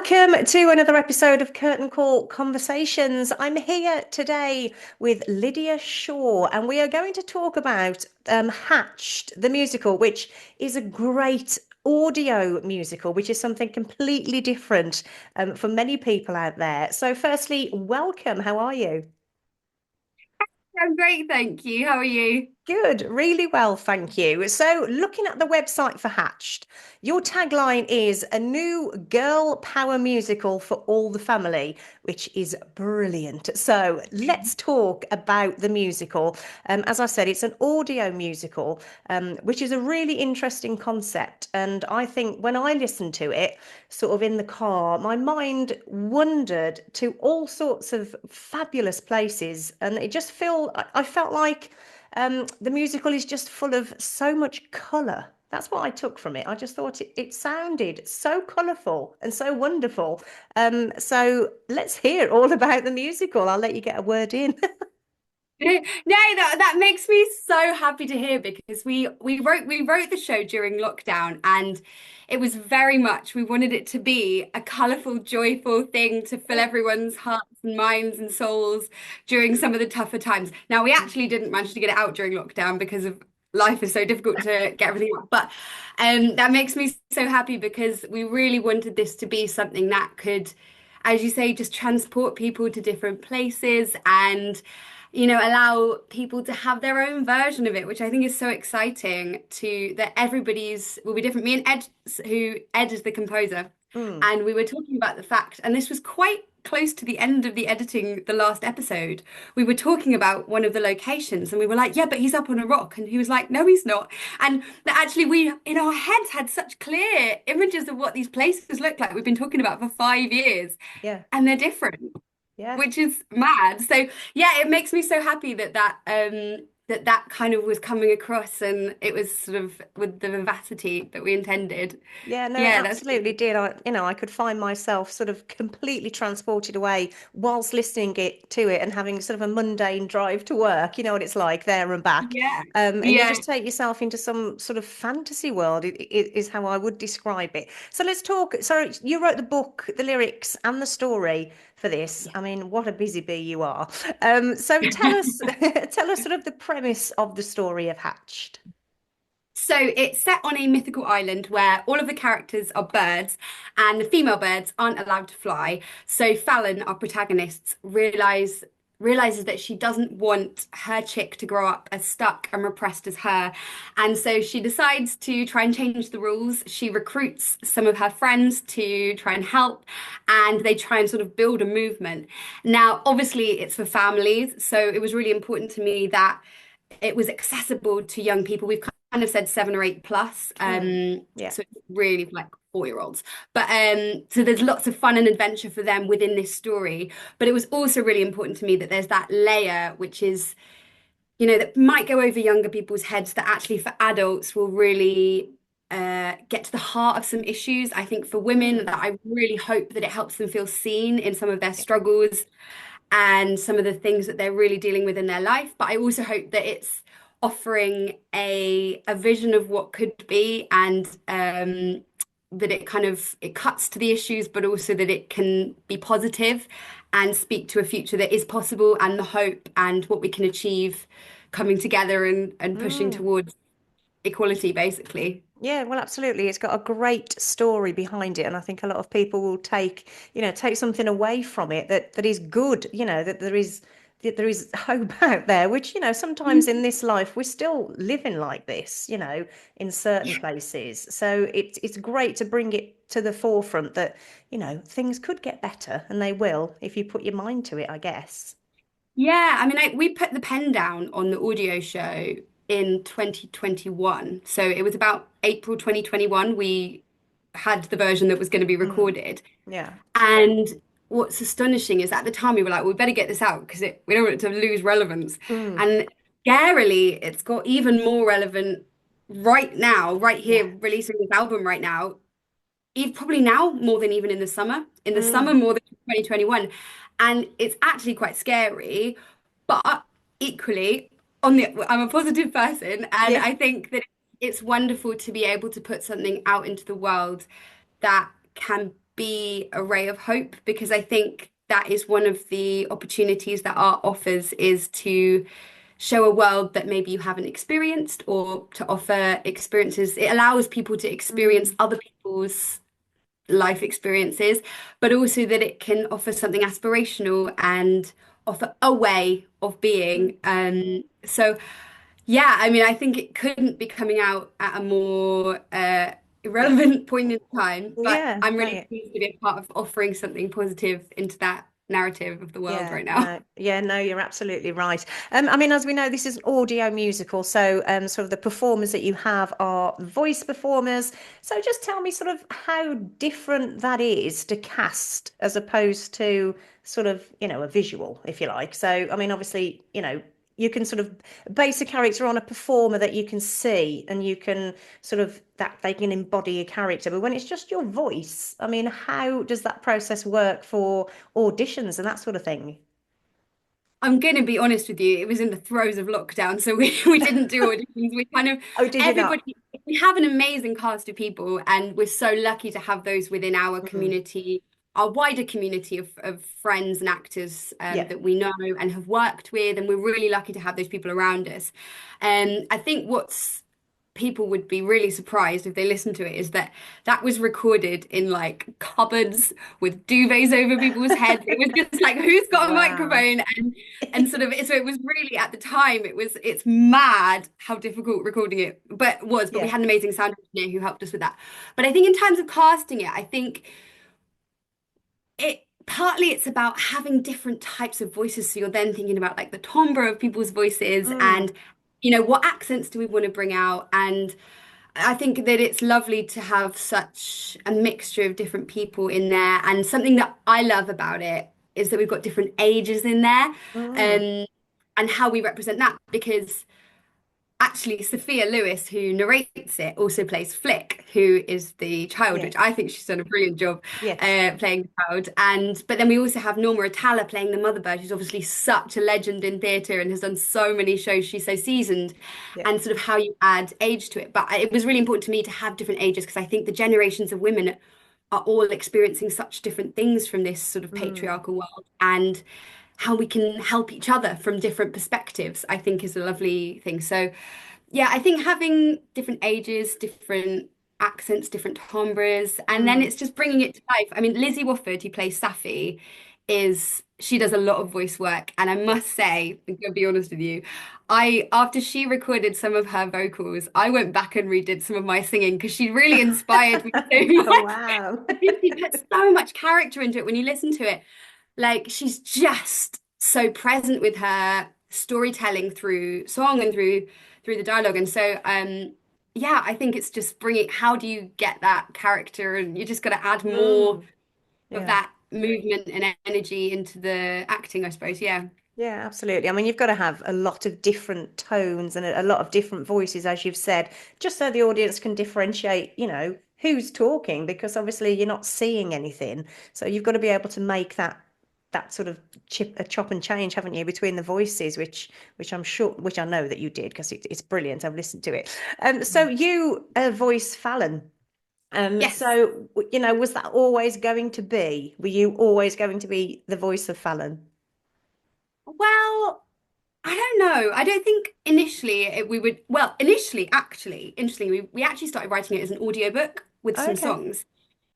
Welcome to another episode of Curtain Call Conversations. I'm here today with Lydia Shaw, and we are going to talk about Hatched, the musical, which is a great audio musical, which is something completely different for many people out there. So, firstly, welcome. How are you? I'm great, thank you. How are you? Good, really well, thank you. So, looking at the website for Hatched, your tagline is a new girl power musical for all the family, which is brilliant. So, let's talk about the musical. As I said, it's an audio musical, which is a really interesting concept. And I think when I listened to it, sort of in the car, my mind wandered to all sorts of fabulous places, and it just I felt like the musical is just full of so much colour. That's what I took from it. I just thought it sounded so colourful and so wonderful. So let's hear all about the musical. I'll let you get a word in. No, that makes me so happy to hear because we wrote the show during lockdown and it was very much we wanted it to be a colourful, joyful thing to fill everyone's hearts and minds and souls during some of the tougher times. Now we actually didn't manage to get it out during lockdown because of life is so difficult to get everything out. But that makes me so happy because we really wanted this to be something that could, as you say, just transport people to different places and allow people to have their own version of it, which I think is so exciting to that everybody's will be different. Me and Ed, who Ed is the composer, Mm, and we were talking about the fact, and this was quite close to the end of the editing the last episode. We were talking about one of the locations and we were like, yeah, but he's up on a rock. And he was like, no, he's not. And that actually we in our heads had such clear images of what these places look like. We've been talking about for 5 years yeah, and they're different, yeah. which is mad. So yeah, it makes me so happy that kind of was coming across and it was sort of with the vivacity that we intended. Yeah, no, it Yeah, that's absolutely did. I could find myself sort of completely transported away whilst listening to it and having sort of a mundane drive to work. You know what it's like there and back. yeah. And you Yeah. just take yourself into some sort of fantasy world, it is how I would describe it. So let's talk. So you wrote the book, the lyrics, and the story for this. I mean, what a busy bee you are. So tell us, tell us sort of the premise of the story of Hatched. So it's set on a mythical island where all of the characters are birds and the female birds aren't allowed to fly. So Fallon, our protagonist, realizes that she doesn't want her chick to grow up as stuck and repressed as her. And so she decides to try and change the rules. She recruits some of her friends to try and help, and they try and sort of build a movement. Now, obviously, it's for families, so it was really important to me that it was accessible to young people. We've kind of said 7 or 8 plus, Mm, yeah. so it's really for like 4 year olds. But so there's lots of fun and adventure for them within this story. But it was also really important to me that there's that layer, which is, that might go over younger people's heads, that actually for adults will really get to the heart of some issues. I think for women, Mm, that I really hope that it helps them feel seen in some of their struggles and some of the things that they're really dealing with in their life. But I also hope that it's offering a vision of what could be and that it kind of it cuts to the issues, but also that it can be positive and speak to a future that is possible and the hope and what we can achieve coming together and pushing mm. towards equality, basically. Yeah, well, absolutely. It's got a great story behind it, and I think a lot of people will take something away from it that is good. That there is hope out there, which sometimes in this life we're still living like this. In certain places. So it's great to bring it to the forefront that things could get better, and they will if you put your mind to it, I guess. Yeah, I mean, we put the pen down on the audio show in 2021. So it was about April 2021. We had the version that was going to be Mm, recorded. yeah. And what's astonishing is at the time we were like, we better get this out because we don't want it to lose relevance. Mm, And scarily, it's got even more relevant right now, right here, yeah. releasing this album right now, even probably now more than even in the summer Mm, more than 2021. And it's actually quite scary, but equally I'm a positive person and yeah. I think that it's wonderful to be able to put something out into the world that can be a ray of hope, because I think that is one of the opportunities that art offers, is to show a world that maybe you haven't experienced, or to offer experiences. It allows people to experience Mm. other people's life experiences, but also that it can offer something aspirational and offer a way of Mm. being. So yeah, I mean, I think it couldn't be coming out at a more irrelevant point in time, but Yeah, I'm really no, pleased to be a part of offering something positive into that narrative of the world yeah, right now. no, yeah, no, you're absolutely right. I mean, as we know, this is an audio musical, so sort of the performers that you have are voice performers. So just tell me sort of how different that is to cast as opposed to sort of, a visual, if you like. So, I mean, obviously, you can sort of base a character on a performer that you can see and you can sort of that they can embody a character. But when it's just your voice, I mean, how does that process work for auditions and that sort of thing? I'm going to be honest with you, it was in the throes of lockdown, so we didn't do auditions. We kind of, Oh, did you not? everybody, we have an amazing cast of people, and we're so lucky to have those within our Mm, community, our wider community of friends and actors yeah. that we know and have worked with, and we're really lucky to have those people around us. I think what's people would be really surprised if they listen to it is that that was recorded in like cupboards with duvets over people's heads. It was just like, who's got a Wow. microphone? And sort of, so it was really, at the time, it's mad how difficult recording it but we Yeah. had an amazing sound engineer who helped us with that. But I think in terms of casting it, I think it partly it's about having different types of voices. So you're then thinking about like the timbre of people's voices, Mm, and what accents do we want to bring out. And I think that it's lovely to have such a mixture of different people in there. And something that I love about it is that we've got different ages in there, mm, um, and how we represent that. Because actually, Sophia Lewis, who narrates it, also plays Flick, who is the child, which I yes. think she's done a brilliant job Yes. playing the child. And but then we also have Norma Atala playing the mother bird, who's obviously such a legend in theatre and has done so many shows. She's so seasoned, Yeah. and sort of how you add age to it. But it was really important to me to have different ages, because I think the generations of women are all experiencing such different things from this sort of Mm, patriarchal world, and how we can help each other from different perspectives, I think is a lovely thing. So yeah, I think having different ages, different accents, different timbres, and then mm. it's just bringing it to life. I mean, Lizzie Wofford, who plays Safi, she does a lot of voice work, and I Yeah. must say, I'm gonna be honest with you, I after she recorded some of her vocals, I went back and redid some of my singing, because she really inspired me so Oh, much. wow. I think she puts so much character into it when you listen to it. Like, she's just so present with her storytelling through song and through the dialogue. And so yeah, I think it's just bringing, how do you get that character, and you just got to add more Mm, of yeah. that movement and energy into the acting, I suppose. Yeah. Yeah, absolutely. I mean, you've got to have a lot of different tones and a lot of different voices, as you've said, just so the audience can differentiate, who's talking, because obviously you're not seeing anything. So you've got to be able to make that sort of chop and change, haven't you, between the voices, which I'm sure, which I know that you did because it's brilliant. I've listened to it. So you voice Fallon. Yes. So was that always going to be? Were you always going to be the voice of Fallon? Well, I don't know. I don't think initially we would, well, initially, actually, interestingly, we actually started writing it as an audiobook with some Okay. songs.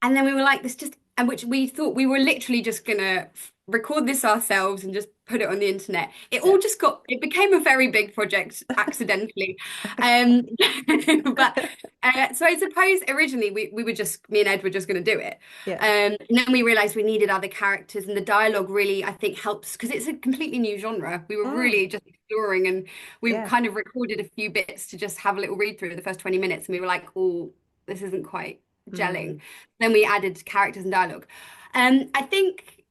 And then we were like, this just, and which we thought we were literally just gonna record this ourselves and just put it on the internet. It Yeah. all just it became a very big project accidentally. Um, but so I suppose originally we were just, me and Ed were just gonna do it. Yeah. And then we realized we needed other characters, and the dialogue really, I think, helps, because it's a completely new genre. We were Mm, really just exploring, and we yeah. kind of recorded a few bits to just have a little read through the first 20 minutes, and we were like, oh, this isn't quite gelling. Mm, Then we added characters and dialogue. I think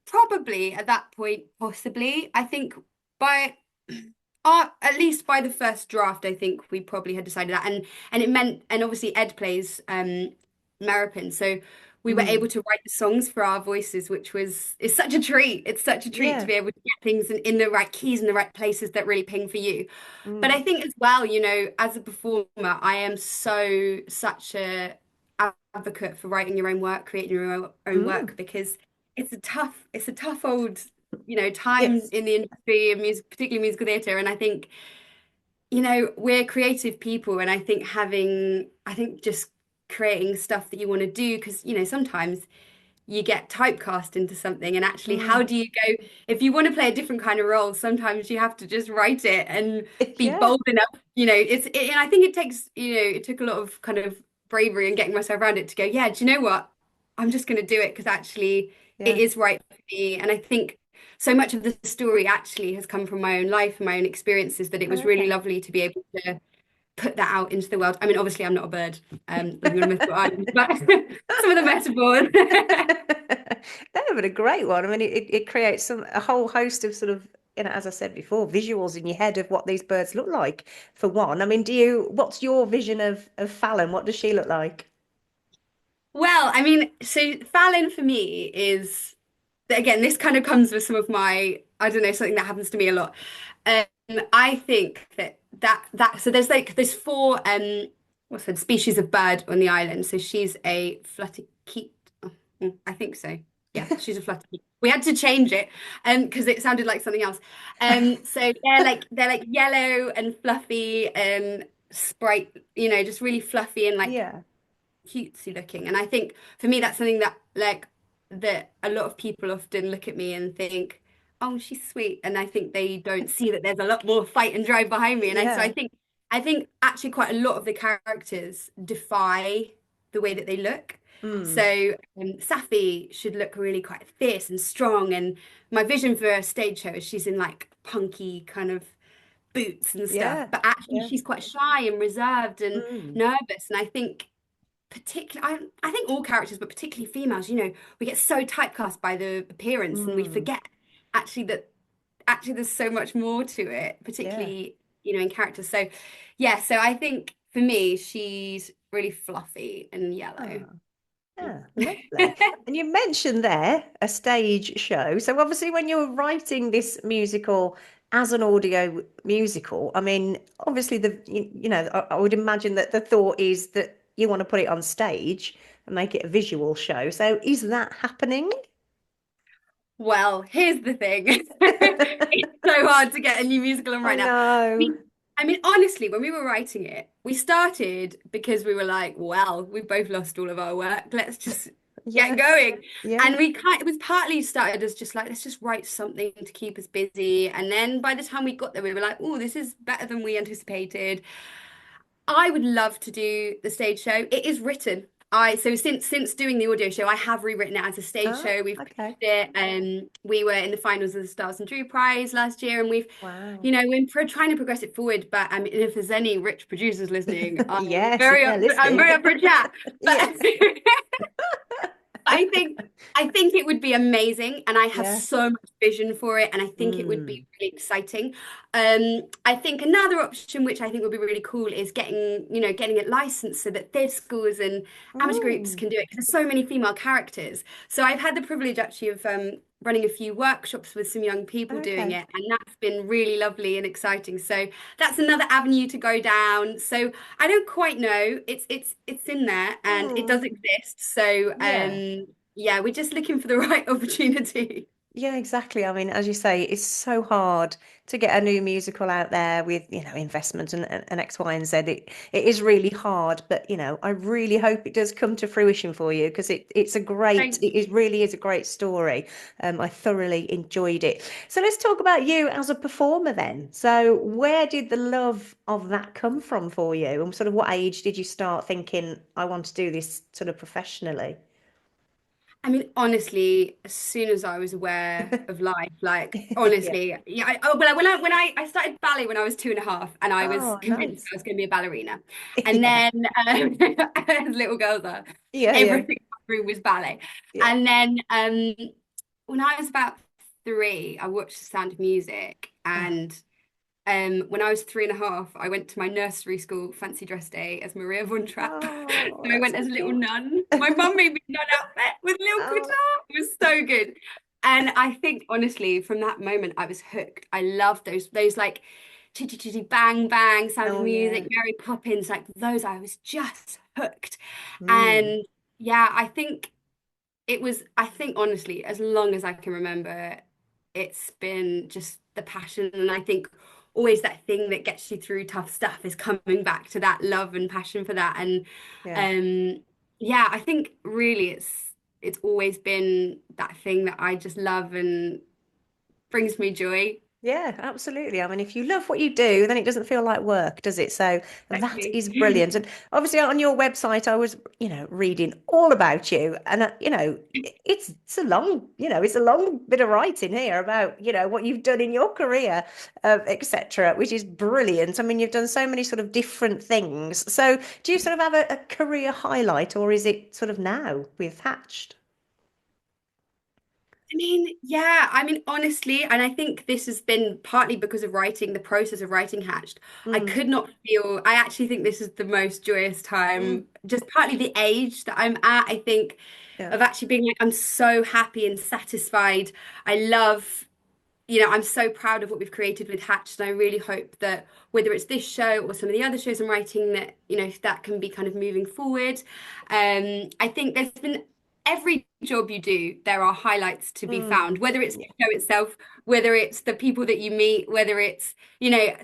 probably at that point, possibly, I think by at least by the first draft, I think we probably had decided that. And it meant, and obviously Ed plays Merripin, so we were able mm, to write the songs for our voices, which is such a treat. It's such a treat to yeah. be able to get things in the right keys and the right places that really ping for you. But I Mm, think as well, as a performer, I am such a advocate for writing your own work, creating your own Mm, work, because it's a tough old, time yes. in the industry of music, particularly musical theatre. And I think, we're creative people, and I think just creating stuff that you want to do, because, sometimes you get typecast into something, and actually, how Mm, do you go if you want to play a different kind of role? Sometimes you have to just write it and be yeah. bold enough. And I think it takes, it took a lot of kind of bravery and getting myself around it to go, yeah, do you know what? I'm just going to do it because actually it Yeah. is right for me. And I think so much of the story actually has come from my own life and my own experiences, that it was really Okay. lovely to be able to put that out into the world. I mean, obviously, I'm not a bird living on a mythical island, but some of the metaphors. No, but a great one. I mean, it creates a whole host of sort of, as I said before, visuals in your head of what these birds look like, for one. I mean, what's your vision of Fallon? What does she look like? Well, I mean, so Fallon for me is, again, this kind of comes with some of my, I don't know, something that happens to me a lot. Um, I think so there's four what's the species of bird on the island. So she's a flutterkeat. Oh, I think so. Yeah, she's a flutterkeat. We had to change it because it sounded like something else. So they're like yellow and fluffy and sprite, just really fluffy and like Yeah. cutesy looking. And I think for me, that's something that a lot of people often look at me and think, oh, she's sweet. And I think they don't see that there's a lot more fight and drive behind me. So Yeah. I think actually quite a lot of the characters defy the way that they look. Mm. So Safi should look really quite fierce and strong. And my vision for a stage show is she's in like punky kind of boots and stuff, Yeah. but actually Yeah. she's quite shy and reserved and Mm. nervous. And I think I think all characters, but particularly females, we get so typecast by the appearance, and we Mm. forget actually that actually there's so much more to it, Yeah. particularly, in characters. So yeah, so I think for me, she's really fluffy and yellow. Ah. Yeah, lovely. And you mentioned there a stage show. So obviously, when you were writing this musical as an audio musical, I mean, obviously I would imagine that the thought is that you want to put it on stage and make it a visual show. So is that happening? Well, here's the thing. It's so hard to get a new musical on I right now. know. I mean, honestly, when we were writing it, we started because we were like, well, we've both lost all of our work. Let's just get Yeah, going. yeah. And it was partly started as just like, let's just write something to keep us busy. And then by the time we got there, we were like, oh, this is better than we anticipated. I would love to do the stage show. It is written. Since doing the audio show, I have rewritten it as a stage Ah, show. We've okay. pitched it. We were in the finals of the Stars and Drew Prize last year, and Wow. trying to progress it forward. But I mean, if there's any rich producers listening, Yes, yeah, I'm listening. very up for a chat. Yeah. But I think I think it would be amazing, and I have Yeah. so much vision for it, and I think it would Mm. be really exciting. I think another option, which I think would be really cool, is getting it licensed so that theatre schools and amateur groups Oh, can do it, because there's so many female characters. So I've had the privilege actually of running a few workshops with some young people doing okay. it, and that's been really lovely and exciting. So that's another avenue to go down. So I don't quite know. It's in there and it does Mm. exist. So Yeah. yeah, we're just looking for the right opportunity. Yeah, exactly. I mean, as you say, it's so hard to get a new musical out there with, investment and X, Y, and Z. It is really hard, but I really hope it does come to fruition for you because Thank it really is a great story. I thoroughly enjoyed it. So let's talk about you as a performer then. So where did the love of that come from for you? And sort of what age did you start thinking, I want to do this sort of professionally? I mean, honestly, as soon as I was aware of life, like Yeah. honestly, yeah. When I started ballet when I was 2.5, and I was Oh, convinced nice. I was going to be a ballerina, and Yeah. then as little girls are, Yeah, yeah. everything in my room was ballet, Yeah. and then when I was about 3, I watched The Sound of Music, Oh, and when I was 3.5, I went to my nursery school fancy dress day as Maria von Trapp. oh, So I that's went so as a little cute. nun. My mum made me a nun outfit with a little Oh, guitar. It was so good. And I think honestly, from that moment, I was hooked. I loved those like chitty chitty bang bang, Sound of oh Music, yeah. Mary Poppins, like those. I was just hooked. Mm. And yeah, I think I think honestly, as long as I can remember, it's been just the passion. And I think always that thing that gets you through tough stuff is coming back to that love and passion for that. And Yeah. yeah, I think really it's always been that thing that I just love and brings me joy. Yeah, absolutely. I mean, if you love what you do, then it doesn't feel like work, does it? So that Exactly. is brilliant. And obviously, on your website, I was, reading all about you, and it's a long, it's a long bit of writing here about, what you've done in your career, etc., which is brilliant. I mean, you've done so many sort of different things. So, do you sort of have a career highlight, or is it sort of now with Hatched? I mean, yeah, I mean, honestly, and I think this has been partly because of writing, the process of writing Hatched. Mm, I actually think this is the most joyous mm, time, just partly the age that I'm at. I think yeah. of actually being like, I'm so happy and satisfied. I love I'm so proud of what we've created with Hatched, and I really hope that whether it's this show or some of the other shows I'm writing, that that can be kind of moving forward. I think there's been every job you do, there are highlights to be Mm, found, whether it's the yeah. show itself, whether it's the people that you meet, whether it's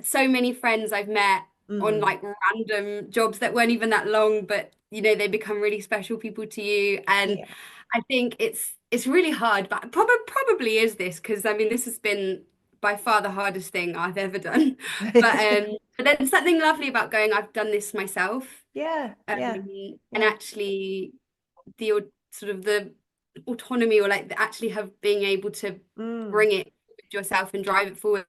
so many friends I've met on Mm, like random jobs that weren't even that long, but they become really special people to you. And yeah. I think it's really hard, but probably is this because I mean this has been by far the hardest thing I've ever done. But then something lovely about going, I've done this myself, Yeah, yeah, and yeah. actually sort of the autonomy or like actually have being able to Mm, bring it yourself and drive it forward,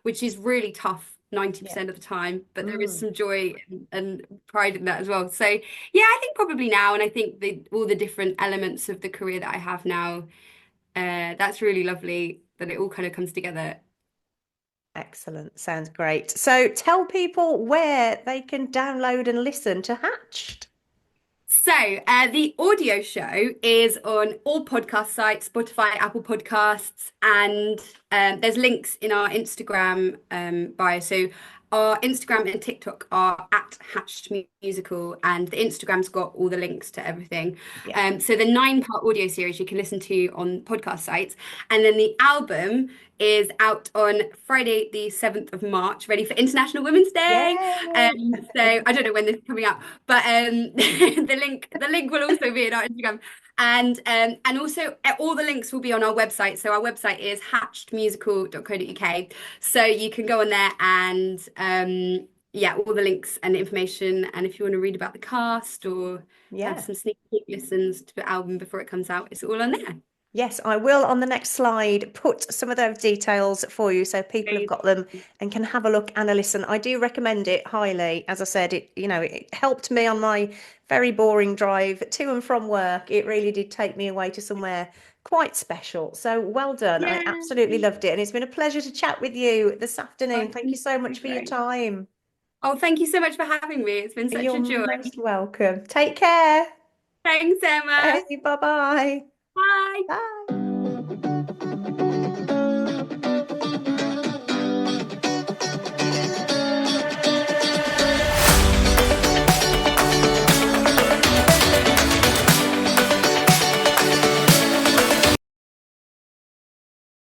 which is really tough yeah. 90% of the time, but there is Mm, some joy and pride in that as well. So yeah, I think probably now, and I think all the different elements of the career that I have now, that's really lovely that it all kind of comes together. excellent. Sounds great. So tell people where they can download and listen to Hatched. So, the audio show is on all podcast sites, Spotify, Apple Podcasts, and there's links in our Instagram bio. So, our Instagram and TikTok are at Hatched Musical, and the Instagram's got all the links to everything. Yeah. So, the 9-part audio series you can listen to on podcast sites, and then the album is out on Friday, the 7th of March, ready for International Women's Day. Yay. So, I don't know when this is coming out, but the link will also be in our Instagram, and also all the links will be on our website. So our website is hatchedmusical.co.uk. So you can go on there and yeah, all the links and information. And if you want to read about the cast or have Yeah. some sneak peek listens to the album before it comes out, it's all on there. Yes, I will on the next slide put some of those details for you so people have got them and can have a look and a listen. I do recommend it highly. As I said, it helped me on my very boring drive to and from work. It really did take me away to somewhere quite special. So well done. I Yeah. absolutely loved it. And it's been a pleasure to chat with you this Oh, afternoon. Thank you so much for your great. time. Oh, thank you so much for having me. It's been such You're a joy. most welcome. Take care. Thanks, Emma. Hey, bye-bye. Bye. Bye.